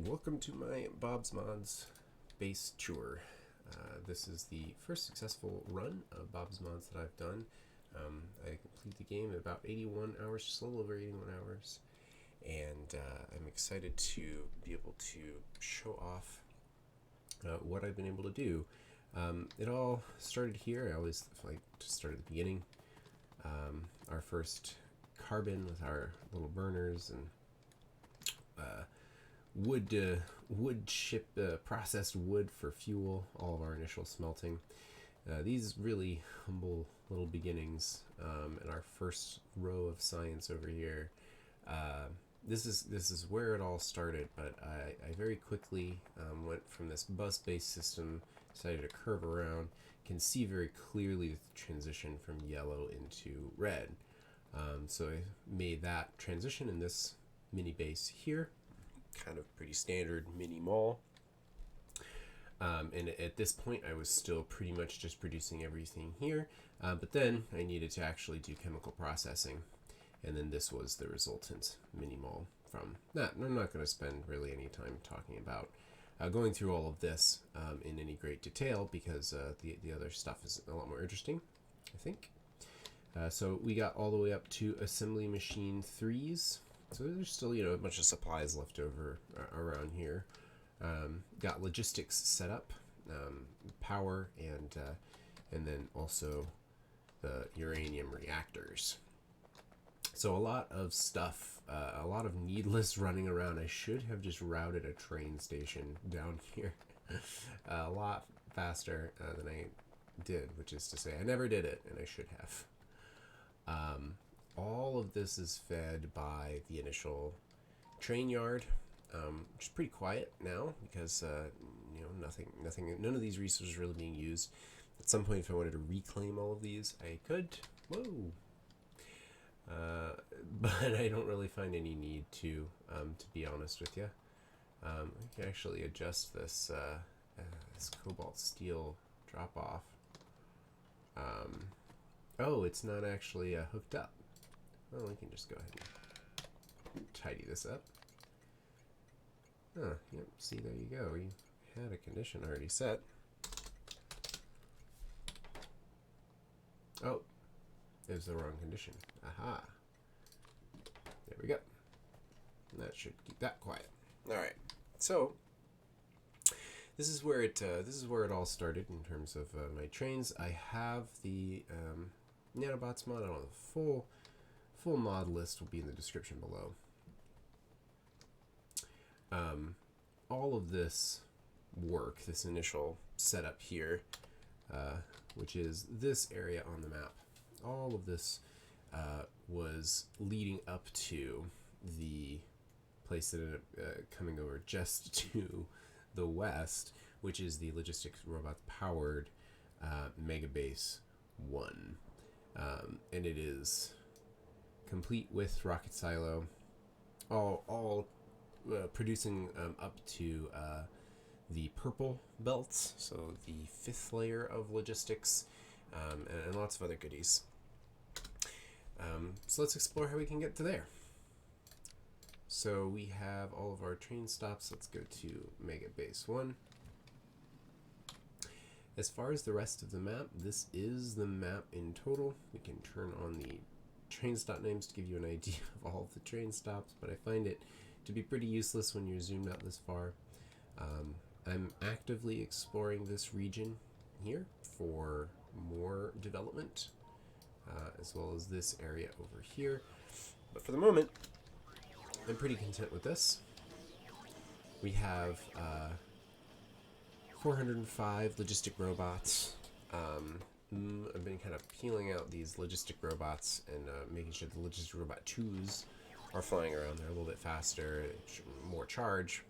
Welcome to my Bob's Mods base tour. This is the first successful run of Bob's Mods that I've done. I complete the game in about 81 hours, just a little over 81 hours, and I'm excited to be able to show off what I've been able to do. It all started here. I always like to start at the beginning. Our first carbon with our little burners and wood ship, processed wood for fuel, all of our initial smelting. These really humble little beginnings, and our first row of science over here. This is where it all started, but I very quickly went from this bus-based system, decided to curve around, can see very clearly the transition from yellow into red. So I made that transition in this mini base here, kind of pretty standard mini mall. And at this point I was still pretty much just producing everything here, but then I needed to actually do chemical processing, and then this was the resultant mini mall from that. And I'm not going to spend really any time talking about going through all of this in any great detail, because the other stuff is a lot more interesting, I think. So we got all the way up to assembly machine 3s. So there's still, a bunch of supplies left over around here. Got logistics set up, power, and then also the uranium reactors. So a lot of stuff, a lot of needless running around. I should have just routed a train station down here a lot faster than I did, which is to say I never did it, and I should have. All of this is fed by the initial train yard, which is pretty quiet now because none of these resources are really being used. At some point, if I wanted to reclaim all of these, I could. Whoa! But I don't really find any need to be honest with you. I can actually adjust this this cobalt steel drop off. Oh, it's not actually hooked up. Well, we can just go ahead and tidy this up. Huh, yep, see, there you go. You had a condition already set. Oh, it was the wrong condition. Aha. There we go. That should keep that quiet. All right. So this is where it all started in terms of my trains. I have the nanobots mod. I don't know, the full mod list will be in the description below. All of this work, this initial setup here, which is this area on the map, all of this was leading up to the place that ended up coming over just to the west, which is the logistics robots powered Megabase 1. And it is complete with rocket silo, all producing up to the purple belts, so the 5th layer of logistics, and lots of other goodies. So let's explore how we can get to there. So we have all of our train stops. Let's go to Megabase 1. As far as the rest of the map, this is the map in total. We can turn on the train stop names to give you an idea of all of the train stops, but I find it to be pretty useless when you're zoomed out this far. I'm actively exploring this region here for more development, as well as this area over here. But for the moment, I'm pretty content with this. We have 405 logistic robots. I've been kind of peeling out these logistic robots and making sure the logistic robot 2s are flying around there a little bit faster, more charge.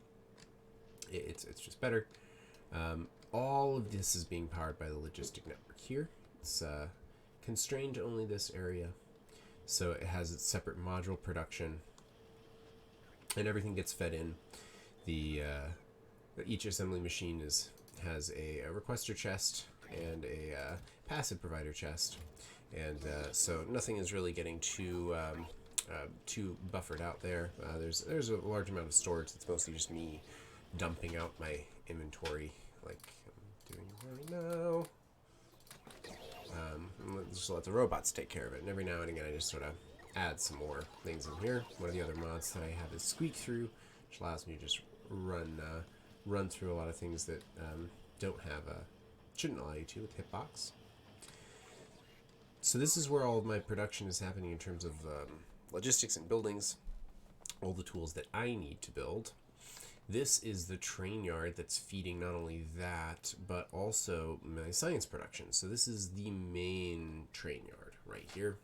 It's just better. All of this is being powered by the logistic network here. It's constrained to only this area, so it has its separate module production, and everything gets fed in. Each assembly machine has a requester chest and a passive provider chest, and so nothing is really getting too too buffered out there. There's a large amount of storage that's mostly just me dumping out my inventory like I'm doing right now. Just let the robots take care of it. And every now and again, I just sort of add some more things in here. One of the other mods that I have is Squeak Through, which allows me to just run through a lot of things that don't have shouldn't allow you to with Hitbox. So this is where all of my production is happening in terms of logistics and buildings, all the tools that I need to build. This is the train yard that's feeding not only that, but also my science production. So this is the main train yard right here.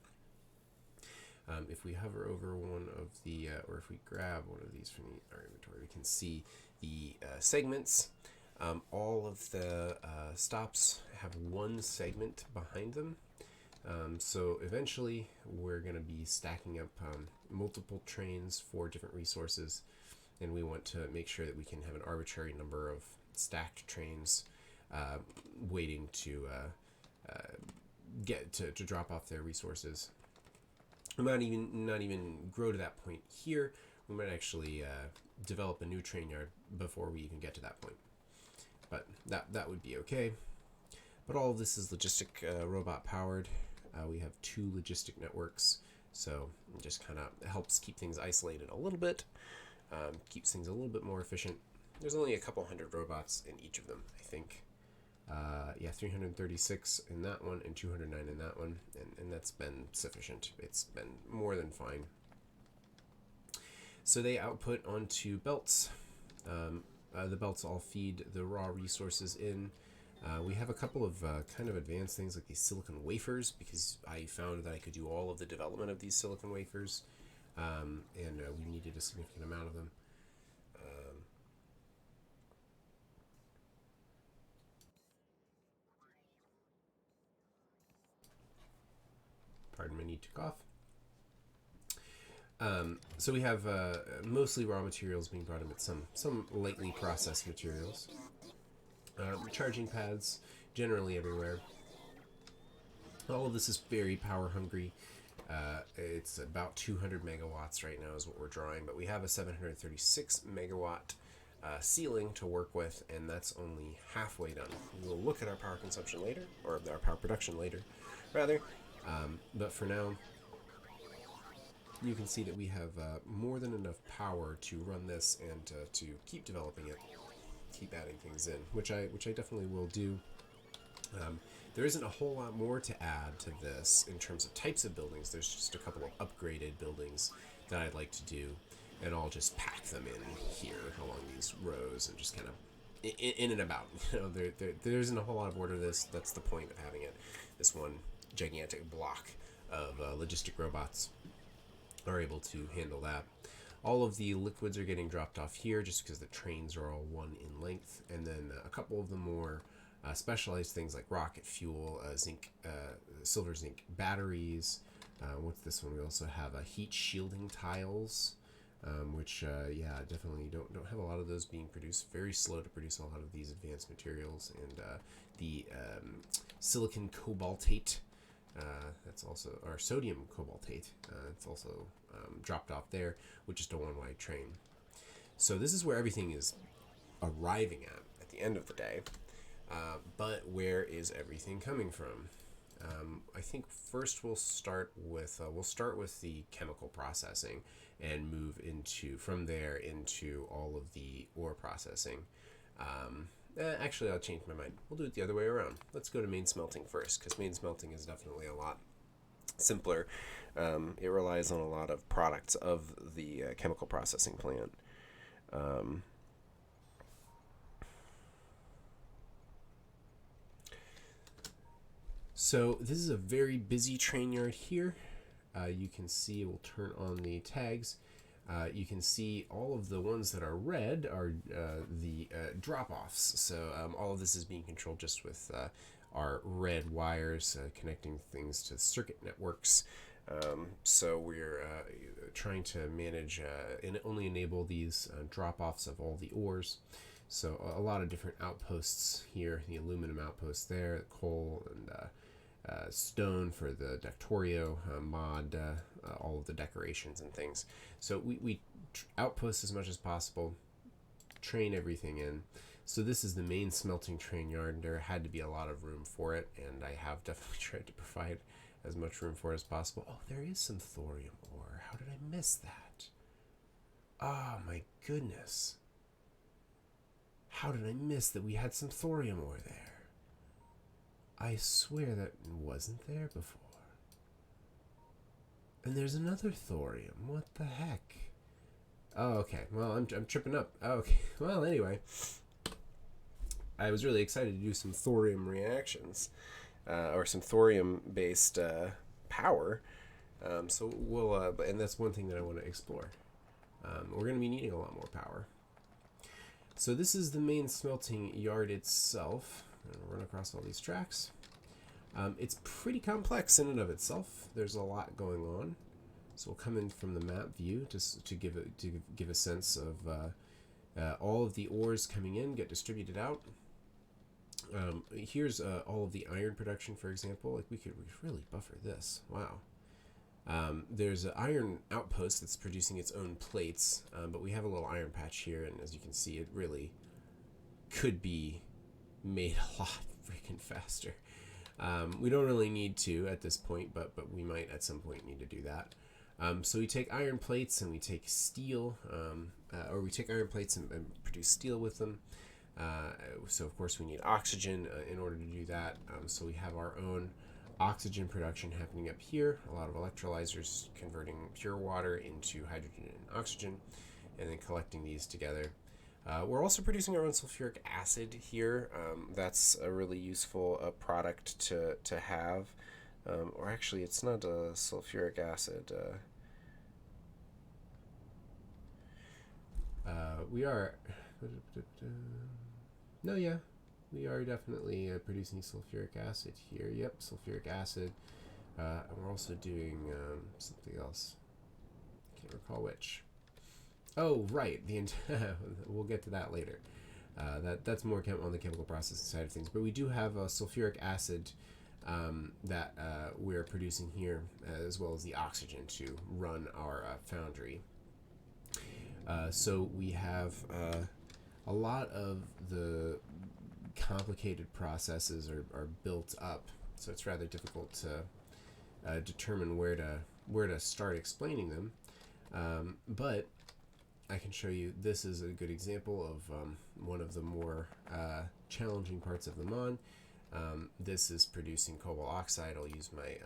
If we hover over one of the, or if we grab one of these from our inventory, we can see the segments. All of the stops have one segment behind them. So eventually we're going to be stacking up multiple trains for different resources, and we want to make sure that we can have an arbitrary number of stacked trains waiting to get to drop off their resources. We might not even grow to that point here. We might actually develop a new train yard before we even get to that point. But that would be okay. But all of this is logistic robot powered. We have 2 logistic networks, so it just kind of helps keep things isolated a little bit, keeps things a little bit more efficient. There's only a couple hundred robots in each of them, I think. 336 in that one and 209 in that one, and that's been sufficient. It's been more than fine. So they output onto belts. The belts all feed the raw resources in. We have a couple of kind of advanced things like these silicon wafers, because I found that I could do all of the development of these silicon wafers, and we needed a significant amount of them. Pardon my need to cough. So we have mostly raw materials being brought in, but some lightly processed materials. Charging pads generally everywhere. All of this is very power hungry. It's about 200 megawatts right now is what we're drawing, but we have a 736 megawatt ceiling to work with, and that's only halfway done. We'll look at our power consumption later, or our power production later, rather. But for now, you can see that we have more than enough power to run this and to keep developing it, keep adding things in, which I definitely will do. There isn't a whole lot more to add to this in terms of types of buildings. There's just a couple of upgraded buildings that I'd like to do, and I'll just pack them in here along these rows and just kind of in and about. You know, there isn't a whole lot of order to this. That's the point of having it. This one gigantic block of logistic robots are able to handle that. All of the liquids are getting dropped off here just because the trains are all one in length, and then a couple of the more specialized things like rocket fuel, zinc, silver zinc batteries. What's this one? We also have heat shielding tiles, which definitely don't have a lot of those being produced. Very slow to produce a lot of these advanced materials, and the silicon cobaltate. That's also, or sodium cobaltate. It's also dropped off there with just a one-way train. So this is where everything is arriving at the end of the day. But where is everything coming from? I think first we'll start with the chemical processing and move from there into all of the ore processing. Actually, I'll change my mind. We'll do it the other way around. Let's go to main smelting first, because main smelting is definitely a lot simpler. It relies on a lot of products of the chemical processing plant. So this is a very busy train yard here. You can see, we'll turn on the tags. You can see all of the ones that are red are the drop-offs. So all of this is being controlled just with our red wires connecting things to circuit networks. So we're trying to manage and only enable these drop-offs of all the ores. So a lot of different outposts here, the aluminum outpost there, the coal, and stone for the Factorio mod, all of the decorations and things. So we outpost as much as possible, train everything in. So this is the main smelting train yard. There had to be a lot of room for it, and I have definitely tried to provide as much room for it as possible. Oh, there is some thorium ore. How did I miss that? Oh my goodness. How did I miss that we had some thorium ore there? I swear that wasn't there before. And there's another thorium. What the heck? Oh, okay. Well, I'm tripping up. Oh, okay. Well, anyway, I was really excited to do some thorium reactions, or some thorium-based power. So we'll, and that's one thing that I want to explore. We're going to be needing a lot more power. So this is the main smelting yard itself. Run across all these tracks. It's pretty complex in and of itself. There's a lot going on. So we'll come in from the map view to give a sense of all of the ores coming in, get distributed out. Here's all of the iron production, for example. Like we could really buffer this. Wow. There's an iron outpost that's producing its own plates, but we have a little iron patch here, and as you can see, it really could be made a lot freaking faster. We don't really need to at this point, but we might at some point need to do that. So we take iron plates and we take steel, or we take iron plates and produce steel with them. So of course we need oxygen in order to do that. So we have our own oxygen production happening up here. A lot of electrolyzers converting pure water into hydrogen and oxygen, and then collecting these together. We're also producing our own sulfuric acid here. That's a really useful product to have. Or actually, it's not a sulfuric acid. We are... No, yeah. We are definitely producing sulfuric acid here. Yep, sulfuric acid. And we're also doing something else. Can't recall which. Oh, right. We'll get to that later. That's more on the chemical processing side of things. But we do have a sulfuric acid that we're producing here, as well as the oxygen to run our foundry. So we have a lot of the complicated processes are built up, so it's rather difficult to determine where to start explaining them. But I can show you, this is a good example of one of the more challenging parts of the mod. This is producing cobalt oxide. I'll use my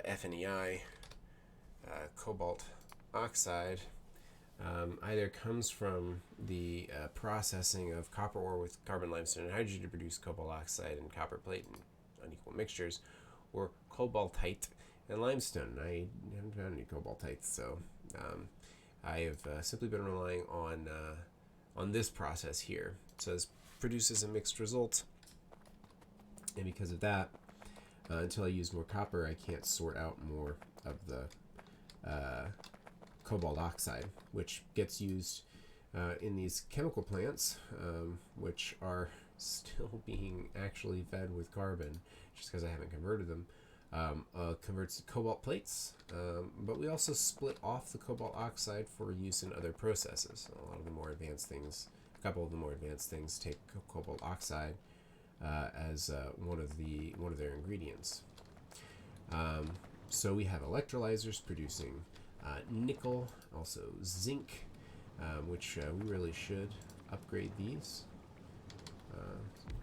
FNEI cobalt oxide. Either comes from the processing of copper ore with carbon, limestone, and hydrogen to produce cobalt oxide and copper plate in unequal mixtures, or cobaltite and limestone. I haven't found any cobaltites, so I have simply been relying on this process here. So this produces a mixed result, and because of that, until I use more copper, I can't sort out more of the cobalt oxide, which gets used in these chemical plants, which are still being actually fed with carbon, just because I haven't converted them. Converts to cobalt plates, but we also split off the cobalt oxide for use in other processes. A lot of the more advanced things, a couple of the more advanced things, take cobalt oxide as one of their ingredients. So we have electrolyzers producing nickel, also zinc, which we really should upgrade these.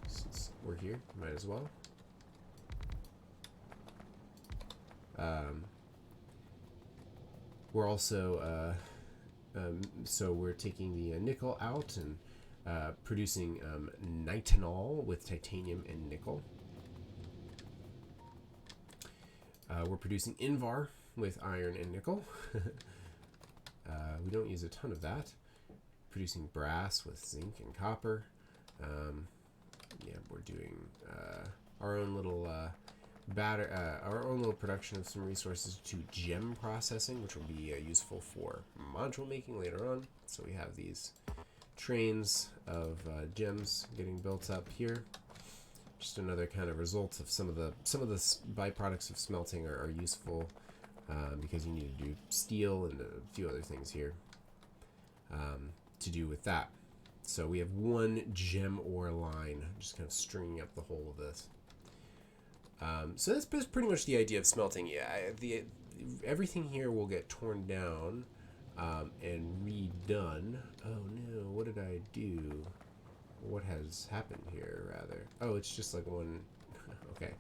Since we're here, might as well. We're also so we're taking the nickel out and producing nitinol with titanium and nickel. We're producing Invar with iron and nickel. We don't use a ton of that. Producing brass with zinc and copper. Yeah, we're doing our own little our own little production of some resources to gem processing, which will be useful for module making later on. So we have these trains of gems getting built up here. just another kind of result of some of the byproducts of smelting are useful because you need to do steel and a few other things here to do with that. So we have one gem ore line, just kind of stringing up the whole of this. So that's pretty much the idea of smelting. Yeah, everything here will get torn down and redone. Oh no, what did I do? What has happened here, rather? Oh, it's just like one... okay,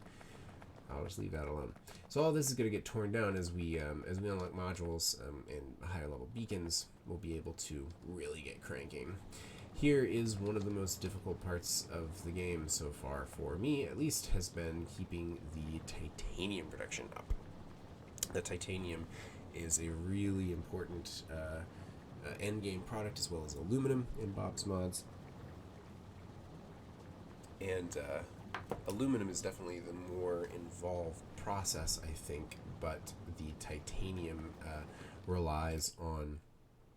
I'll just leave that alone. So all this is going to get torn down as we unlock modules and higher level beacons. We'll be able to really get cranking. Here is one of the most difficult parts of the game so far, for me at least, has been keeping the titanium production up. The titanium is a really important end game product, as well as aluminum in Bob's Mods. And aluminum is definitely the more involved process, I think, but the titanium relies on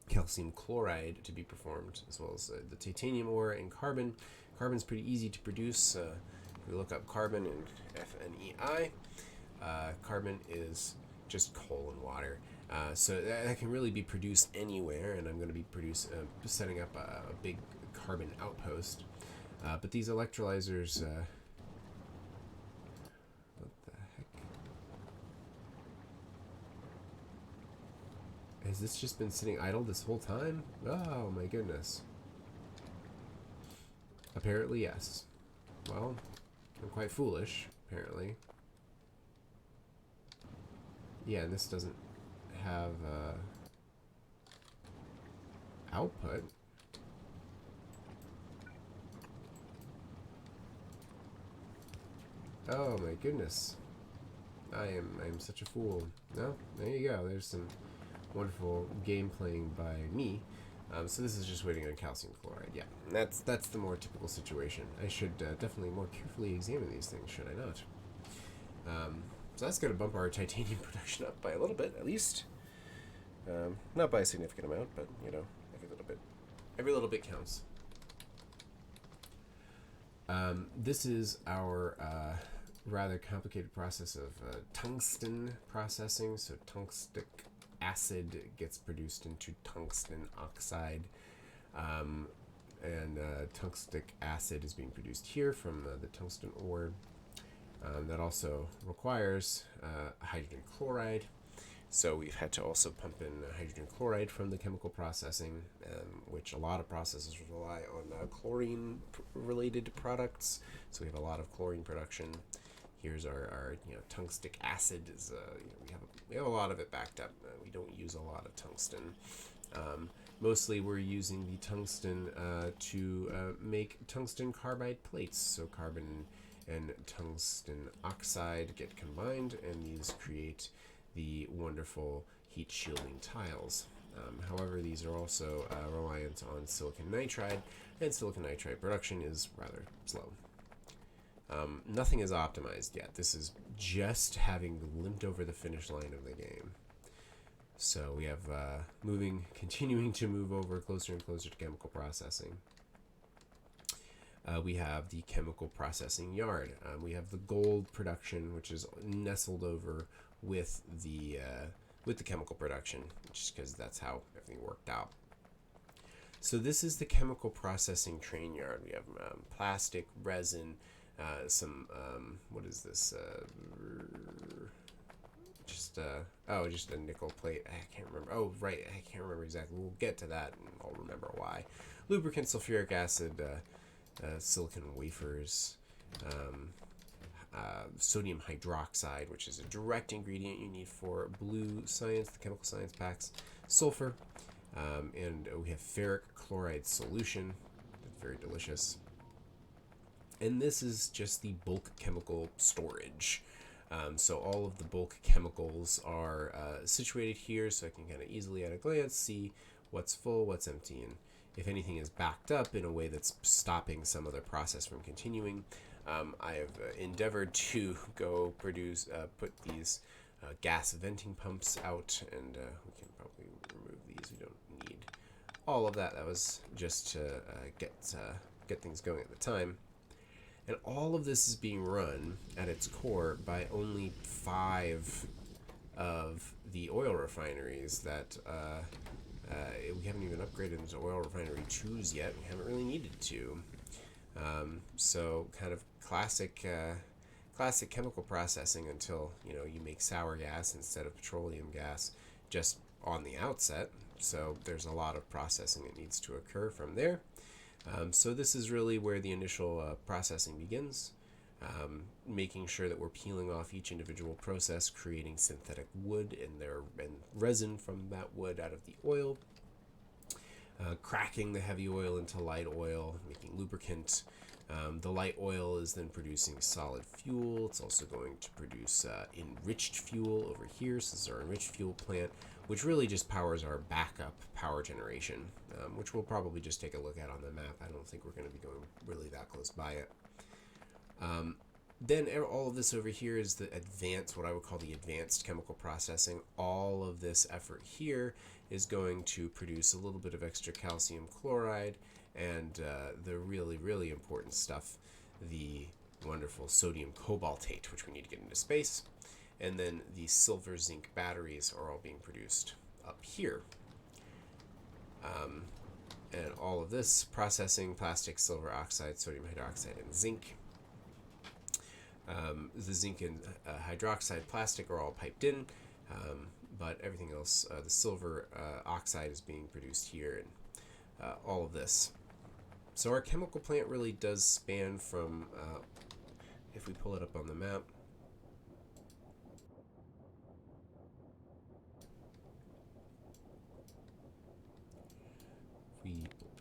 calcium chloride to be performed, as well as the titanium ore and carbon. Carbon's pretty easy to produce. If we look up carbon in FNEI, carbon is just coal and water. So that can really be produced anywhere, and I'm going to be setting up a big carbon outpost. But these electrolyzers, what the heck? Has this just been sitting idle this whole time? Oh my goodness. Apparently, yes. Well, I'm quite foolish, apparently. Yeah, and this doesn't have output. Oh my goodness. I am such a fool. No, there you go. There's some wonderful game playing by me. So this is just waiting on calcium chloride. Yeah, that's the more typical situation. I should definitely more carefully examine these things, should I not? So that's going to bump our titanium production up by a little bit, at least. Not by a significant amount, but, you know, every little bit. Every little bit counts. This is our rather complicated process of tungsten processing. So tungstic acid gets produced into tungsten oxide. And tungstic acid is being produced here from the tungsten ore. That also requires hydrogen chloride. So we've had to also pump in hydrogen chloride from the chemical processing, which a lot of processes rely on chlorine-related products. So we have a lot of chlorine production. Here's our tungstic acid. We have a lot of it backed up. We don't use a lot of tungsten. Mostly we're using the tungsten to make tungsten carbide plates. So carbon and tungsten oxide get combined, and these create the wonderful heat shielding tiles. However, these are also reliant on silicon nitride, and silicon nitride production is rather slow. Nothing is optimized yet. This is just having limped over the finish line of the game. So we have continuing to move over closer and closer to chemical processing. We have the chemical processing yard. We have the gold production, which is nestled over with the chemical production, just because that's how everything worked out. So this is the chemical processing train yard. We have plastic, resin, some what is this? Just a nickel plate. I can't remember. Oh, right, I can't remember exactly. We'll get to that, and I'll remember why. Lubricant, sulfuric acid, silicon wafers. Sodium hydroxide, which is a direct ingredient you need for blue science, the chemical science packs, sulfur, and we have ferric chloride solution. That's very delicious. And this is just the bulk chemical storage. So all of the bulk chemicals are situated here, so I can kind of easily at a glance see what's full, what's empty, and if anything is backed up in a way that's stopping some other process from continuing. I have endeavored to go put these gas venting pumps out, and we can probably remove these. We don't need all of that. That was just to get things going at the time. And all of this is being run at its core by only 5 of the oil refineries that we haven't even upgraded into oil refinery 2s yet. We haven't really needed to. So kind of classic chemical processing until you make sour gas instead of petroleum gas just on the outset. So there's a lot of processing that needs to occur from there. So this is really where the initial processing begins, making sure that we're peeling off each individual process, creating synthetic wood and resin from that wood out of the oil, cracking the heavy oil into light oil, making lubricant. The light oil is then producing solid fuel. It's also going to produce enriched fuel over here. So this is our enriched fuel plant, which really just powers our backup power generation, which we'll probably just take a look at on the map. I don't think we're going to be going really that close by it. Then all of this over here is the advanced, what I would call the advanced chemical processing. All of this effort here is going to produce a little bit of extra calcium chloride and the really, really important stuff, the wonderful sodium cobaltate, which we need to get into space. And then the silver zinc batteries are all being produced up here. And all of this processing plastic, silver oxide, sodium hydroxide, and zinc. The zinc and hydroxide plastic are all piped in, but everything else, the silver oxide is being produced here, and all of this. So our chemical plant really does span from, if we pull it up on the map,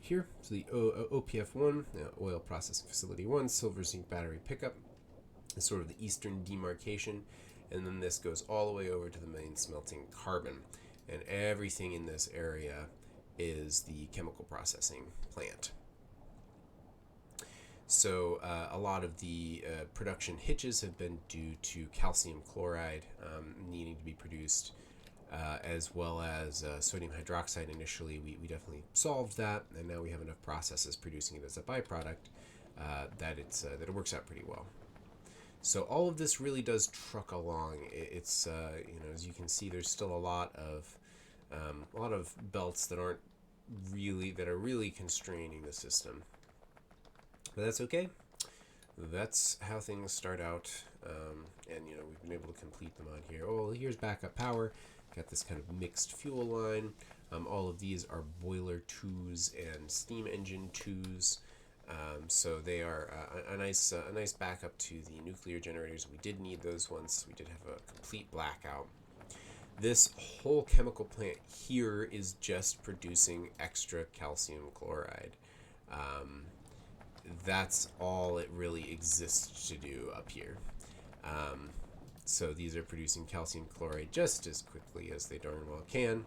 here, so the OPF1, Oil Processing Facility 1, Silver Zinc Battery Pickup, is sort of the eastern demarcation, and then this goes all the way over to the main smelting carbon, and everything in this area is the chemical processing plant. So a lot of the production hitches have been due to calcium chloride needing to be produced, as well as sodium hydroxide. Initially, we definitely solved that, and now we have enough processes producing it as a byproduct that it works out pretty well. So all of this really does truck along. It's as you can see, there's still a lot of belts that are really constraining the system. But that's okay. That's how things start out, and we've been able to complete them on here. Oh, here's backup power. Got this kind of mixed fuel line. All of these are boiler 2s and steam engine 2s. So they are a nice backup to the nuclear generators. We did need those once. We did have a complete blackout. This whole chemical plant here is just producing extra calcium chloride. That's all it really exists to do up here. So these are producing calcium chloride just as quickly as they darn well can.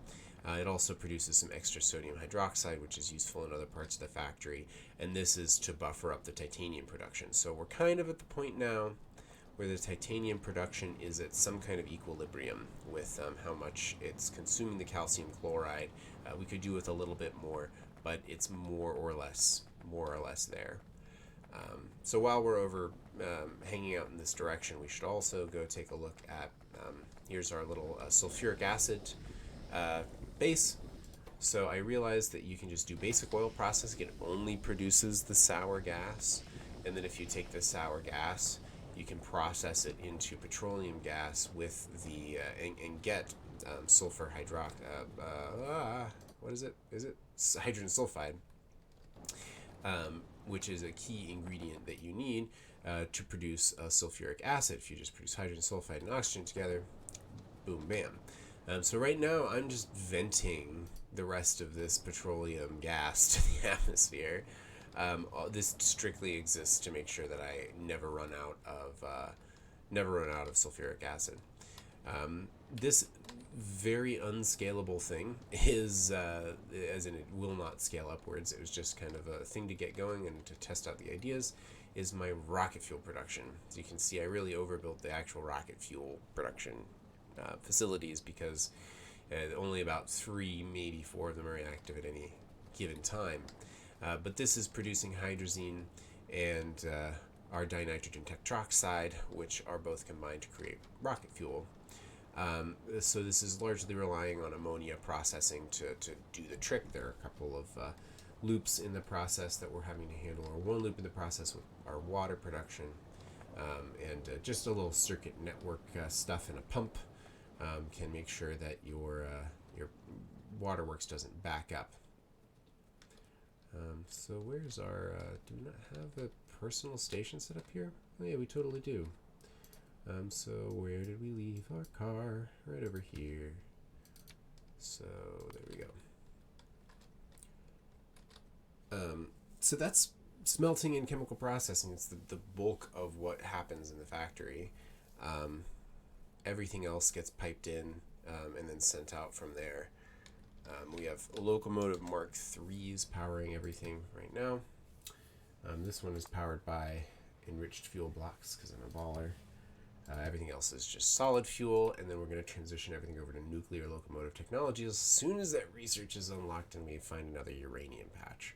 It also produces some extra sodium hydroxide, which is useful in other parts of the factory, and this is to buffer up the titanium production. So we're kind of at the point now where the titanium production is at some kind of equilibrium with how much it's consuming the calcium chloride. We could do with a little bit more, but it's more or less there. So while we're over hanging out in this direction, we should also go take a look at, here's our little sulfuric acid base. So I realized that you can just do basic oil processing. It only produces the sour gas, and then if you take the sour gas, you can process it into petroleum gas with the and get sulfur what is it? Is it hydrogen sulfide? Which is a key ingredient that you need to produce sulfuric acid. If you just produce hydrogen sulfide and oxygen together, boom, bam. So right now I'm just venting the rest of this petroleum gas to the atmosphere. This strictly exists to make sure that I never run out of sulfuric acid. This very unscalable thing is, as in it will not scale upwards. It was just kind of a thing to get going and to test out the ideas. Is my rocket fuel production. As you can see, I really overbuilt the actual rocket fuel production facilities because only about 3, maybe 4 of them are active at any given time. But this is producing hydrazine and our dinitrogen tetroxide, which are both combined to create rocket fuel. So this is largely relying on ammonia processing to do the trick. There are a couple of loops in the process that we're having to handle, or one loop in the process with our water production, and just a little circuit network stuff in a pump can make sure that your waterworks doesn't back up. So where's our, do we not have a personal station set up here? Oh yeah, we totally do. So where did we leave our car? Right over here. So there we go. So that's smelting and chemical processing. It's the bulk of what happens in the factory. Everything else gets piped in and then sent out from there. We have locomotive Mark IIIs powering everything right now. This one is powered by enriched fuel blocks because I'm a baller. Everything else is just solid fuel, and then we're going to transition everything over to nuclear locomotive technology as soon as that research is unlocked and we find another uranium patch.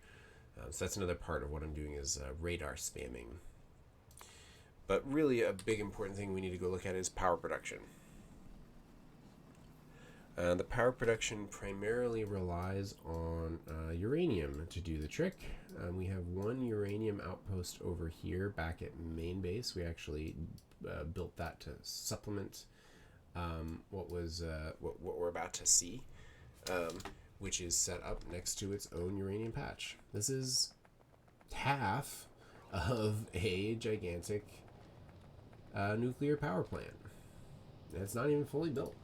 So that's another part of what I'm doing is radar spamming. But really a big important thing we need to go look at is power production. The power production primarily relies on uranium to do the trick. We have one uranium outpost over here back at main base. We actually built that to supplement what we're about to see, which is set up next to its own uranium patch. This is half of a gigantic nuclear power plant. It's not even fully built.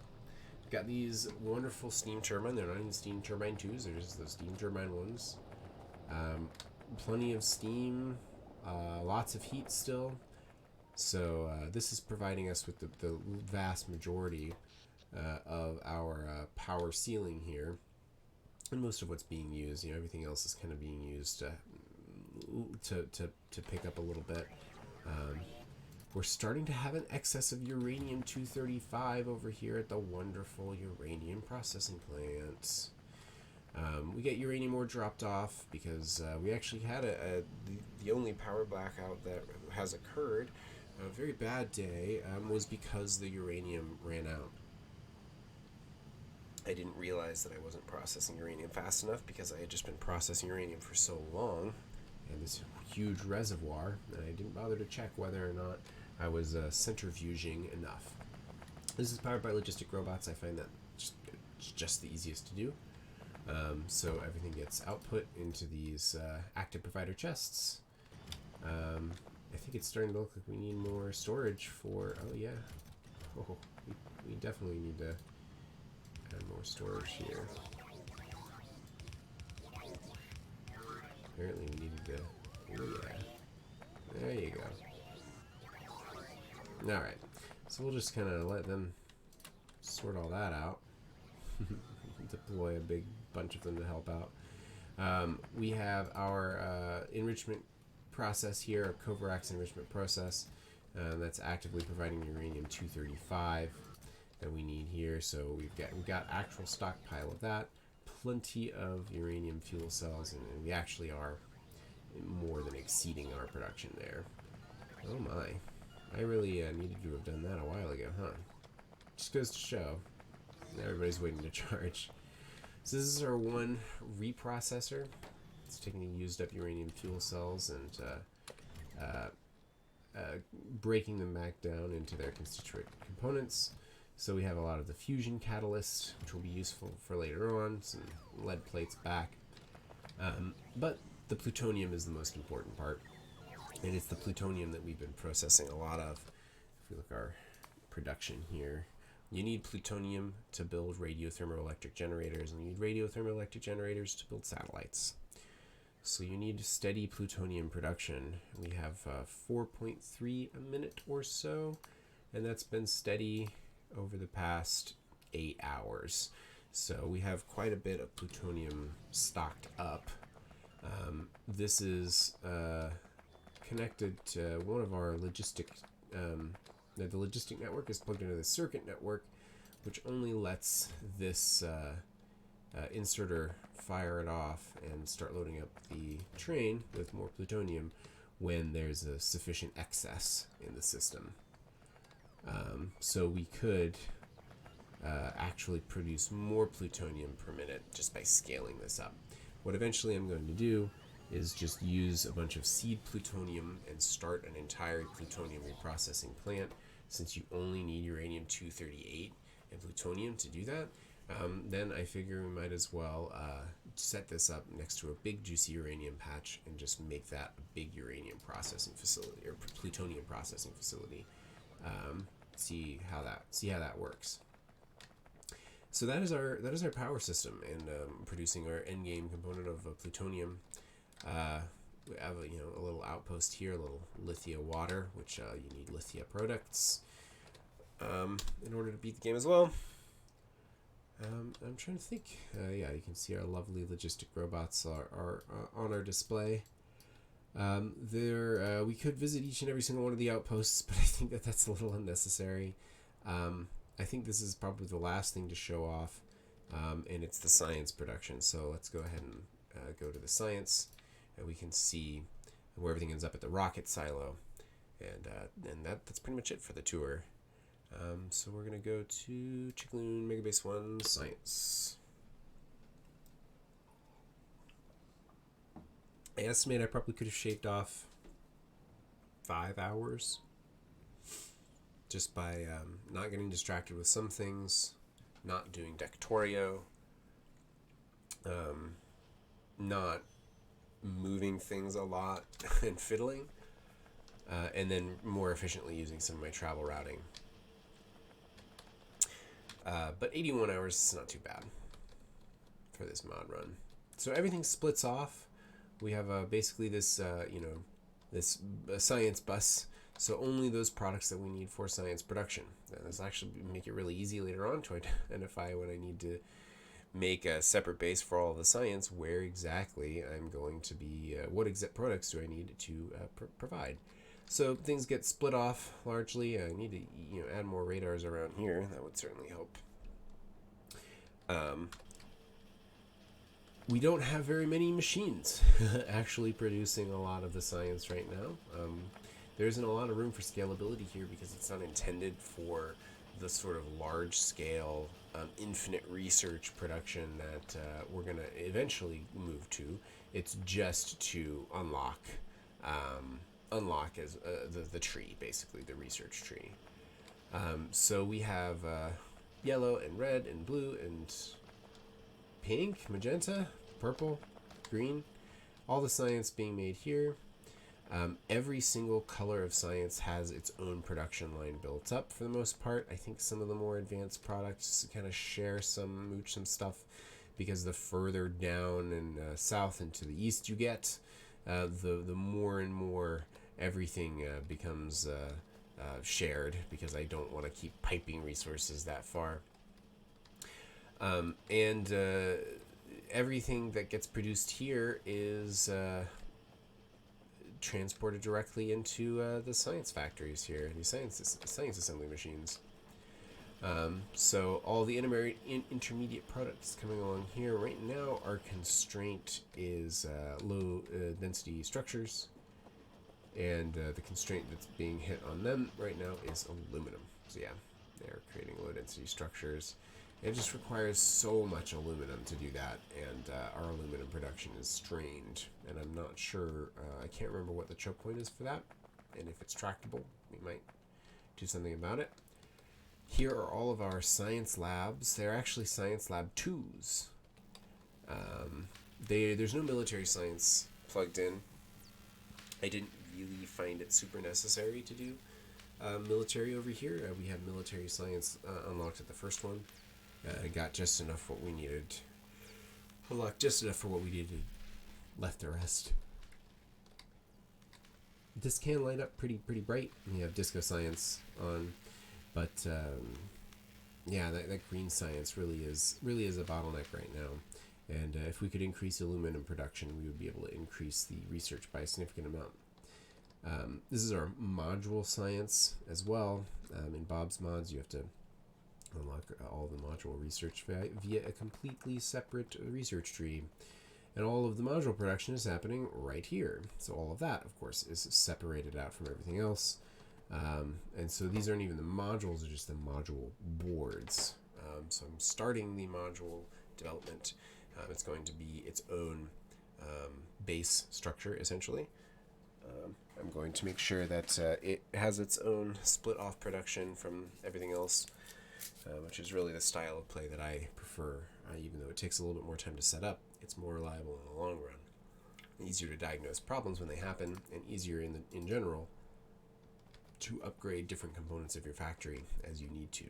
Got these wonderful steam turbine. They're not even steam turbine 2s. They're just the steam turbine 1s. Plenty of steam. Lots of heat still. So this is providing us with the vast majority of our power ceiling here. And most of what's being used. Everything else is kind of being used to pick up a little bit. We're starting to have an excess of uranium-235 over here at the wonderful uranium processing plant. We get uranium ore dropped off because we actually had the only power blackout that has occurred. A very bad day was because the uranium ran out. I didn't realize that I wasn't processing uranium fast enough because I had just been processing uranium for so long and this huge reservoir, and I didn't bother to check whether or not I was centrifuging enough. This is powered by logistic robots. I find that just the easiest to do. So everything gets output into these active provider chests. I think it's starting to look like we need more storage for... Oh, yeah. Oh, we definitely need to add more storage here. Apparently we needed to... Oh, yeah. There you go. Alright, so we'll just kind of let them sort all that out. Deploy a big bunch of them to help out. We have our enrichment process here, our Kovarax enrichment process. That's actively providing uranium-235 that we need here. So we've got actual stockpile of that. Plenty of uranium fuel cells, and we actually are more than exceeding our production there. Oh my. I really needed to have done that a while ago, huh? Just goes to show. Everybody's waiting to charge. So this is our one reprocessor. It's taking the used up uranium fuel cells and breaking them back down into their constituent components. So we have a lot of the fusion catalyst, which will be useful for later on, some lead plates back. But the plutonium is the most important part. And it's the plutonium that we've been processing a lot of. If we look at our production here, you need plutonium to build radiothermoelectric generators, and you need radiothermoelectric generators to build satellites. So you need steady plutonium production. We have 4.3 a minute or so, and that's been steady over the past 8 hours. So we have quite a bit of plutonium stocked up. This is connected to one of our logistic, the logistic network is plugged into the circuit network, which only lets this inserter fire it off and start loading up the train with more plutonium when there's a sufficient excess in the system. So we could actually produce more plutonium per minute just by scaling this up. What eventually I'm going to do is just use a bunch of seed plutonium and start an entire plutonium reprocessing plant, since you only need uranium-238 and plutonium to do that. Then I figure we might as well set this up next to a big juicy uranium patch and just make that a big uranium processing facility, or plutonium processing facility. See how that works. So that is our power system, and producing our end game component of plutonium. We have a little outpost here, a little lithia water, which you need lithia products in order to beat the game as well. I'm trying to think. Yeah, you can see our lovely logistic robots are on our display. We could visit each and every single one of the outposts, but I think that's a little unnecessary. I think this is probably the last thing to show off, and it's the science production. So let's go ahead and go to the science, and we can see where everything ends up at the rocket silo, and that's pretty much it for the tour. So we're going to go to Chickaloon Megabase 1 Science. I estimate I probably could have shaved off 5 hours just by not getting distracted with some things, not doing Factorio, not moving things a lot and fiddling, and then more efficiently using some of my travel routing. But 81 hours is not too bad for this mod run. So everything splits off. We have basically this, this science bus. So only those products that we need for science production. And this actually make it really easy later on to identify when I need to make a separate base for all of the science, where exactly I'm going to be, what exact products do I need to provide. So things get split off largely. I need to add more radars around here. That would certainly help. We don't have very many machines actually producing a lot of the science right now. There isn't a lot of room for scalability here because it's not intended for the sort of large-scale, infinite research production that we're going to eventually move to. It's just to unlock as the tree, basically the research tree. So we have yellow and red and blue and pink, magenta, purple, green, all the science being made here. Every single color of science has its own production line built up for the most part. I think some of the more advanced products kind of share some stuff, because the further down and south and to the east you get, the more and more everything becomes shared, because I don't want to keep piping resources that far. And everything that gets produced here is transported directly into the science factories here, the science assembly machines. So all the intermediate products coming along here right now, our constraint is low density structures, and the constraint that's being hit on them right now is aluminum. So yeah, they're creating low density structures. It just requires so much aluminum to do that, and our aluminum production is strained, and I'm not sure, I can't remember what the choke point is for that, and if it's tractable, we might do something about it. Here are all of our science labs. They're actually science lab 2s. There's no military science plugged in. I didn't really find it super necessary to do military over here. We had military science unlocked at the first one. Got just enough what we needed. Unlocked just enough for what we needed. Left the rest. This can light up pretty bright. We have disco science on, but yeah, that green science really is a bottleneck right now. And if we could increase aluminum production, we would be able to increase the research by a significant amount. This is our module science as well. In Bob's mods, you have to unlock all the module research via a completely separate research tree. And all of the module production is happening right here. So all of that, of course, is separated out from everything else. And so these aren't even the modules, they're just the module boards. So I'm starting the module development. It's going to be its own base structure, essentially. I'm going to make sure that it has its own split off production from everything else, which is really the style of play that I prefer. Even though it takes a little bit more time to set up, it's more reliable in the long run. Easier to diagnose problems when they happen, and easier in general to upgrade different components of your factory as you need to.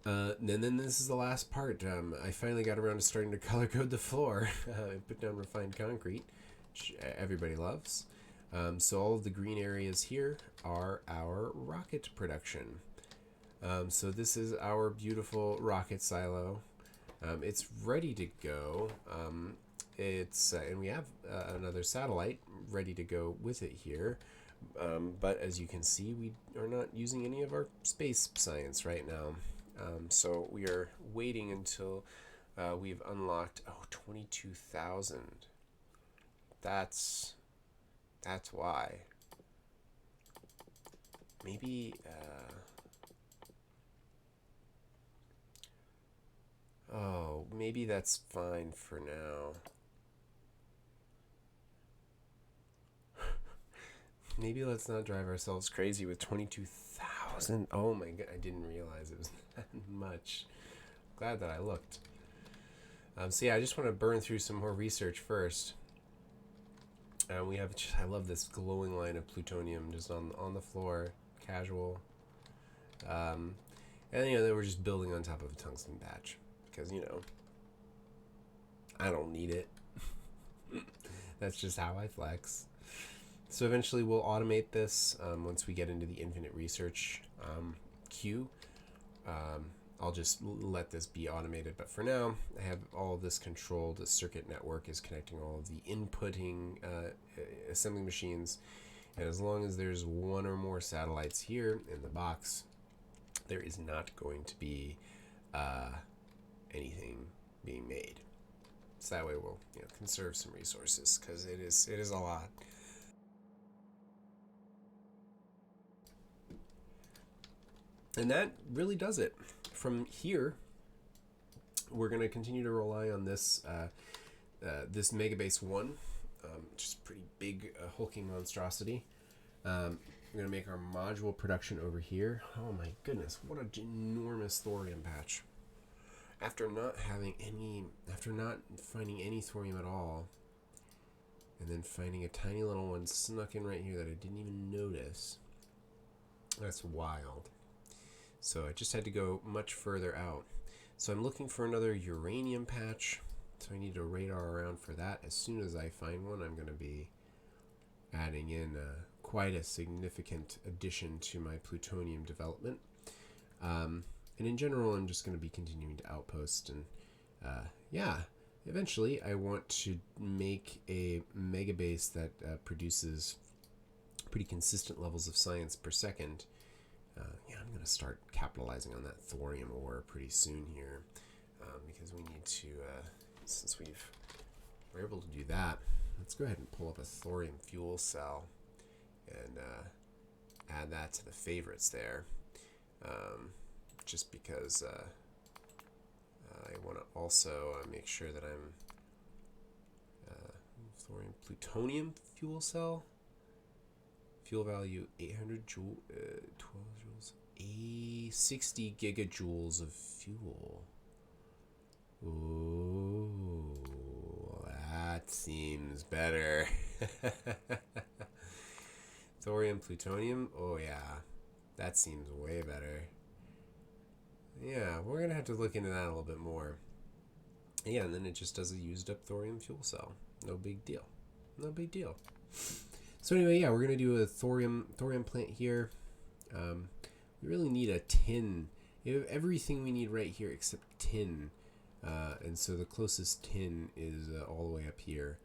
And then this is the last part. I finally got around to starting to color code the floor. I put down refined concrete, which everybody loves. So all of the green areas here are our rocket production. So this is our beautiful rocket silo. It's ready to go. And we have another satellite ready to go with it here. But as you can see, we are not using any of our space science right now. So we are waiting until we've unlocked 22,000. That's why. Maybe maybe that's fine for now. Maybe let's not drive ourselves crazy with 22,000. Oh my god, I didn't realize it was that much. Glad that I looked. So yeah, I just want to burn through some more research first. I love this glowing line of plutonium just on the floor, casual. And then we're just building on top of a tungsten patch because I don't need it. That's just how I flex. So eventually we'll automate this once we get into the infinite research queue. I'll just let this be automated, but for now I have all of this controlled. The circuit network is connecting all of the inputting assembly machines, and as long as there's one or more satellites here in the box, there is not going to be anything being made. So that way we'll conserve some resources, because it is a lot. And that really does it. From here, we're going to continue to rely on this this Megabase 1, which is a pretty big hulking monstrosity. We're going to make our module production over here. Oh my goodness, what an enormous thorium patch. After not finding any thorium at all, and then finding a tiny little one snuck in right here that I didn't even notice. That's wild. So I just had to go much further out. So I'm looking for another uranium patch. So I need to radar around for that. As soon as I find one, I'm going to be adding in quite a significant addition to my plutonium development. And in general, I'm just going to be continuing to outpost. And eventually I want to make a megabase that produces pretty consistent levels of science per second. I'm going to start capitalizing on that thorium ore pretty soon here, because we need to, since we're able to do that, let's go ahead and pull up a thorium fuel cell and add that to the favorites there, just because I want to also make sure that I'm thorium plutonium fuel cell. Fuel value 800 joule, 12 joules, 60 gigajoules of fuel. Ooh, that seems better. Thorium, plutonium, oh yeah, that seems way better. Yeah, we're gonna have to look into that a little bit more. Yeah, and then it just does a used up thorium fuel cell. No big deal. No big deal. So anyway, yeah, we're going to do a thorium plant here. We really need a tin. You have everything we need right here except tin. And so the closest tin is all the way up here.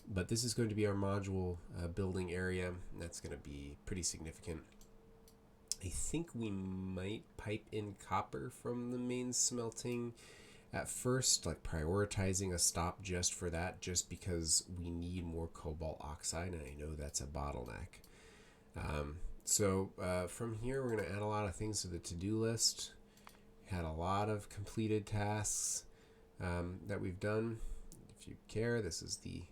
But this is going to be our module building area. And that's going to be pretty significant. I think we might pipe in copper from the main smelting at first like prioritizing a stop just for that, just because we need more cobalt oxide, and I know that's a bottleneck. So from here, we're going to add a lot of things to the to-do list. Had a lot of completed tasks that we've done. If you care, this is the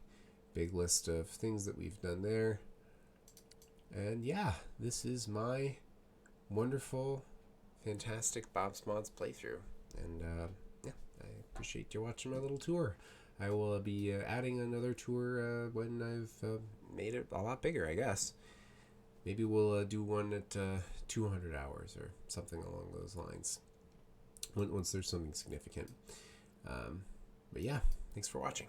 big list of things that we've done there. And yeah, this is my wonderful, fantastic Bob's Mods playthrough. And yeah, I appreciate you watching my little tour. I will be adding another tour when I've made it a lot bigger, I guess. Maybe we'll do one at 200 hours or something along those lines, once there's something significant. But yeah, thanks for watching.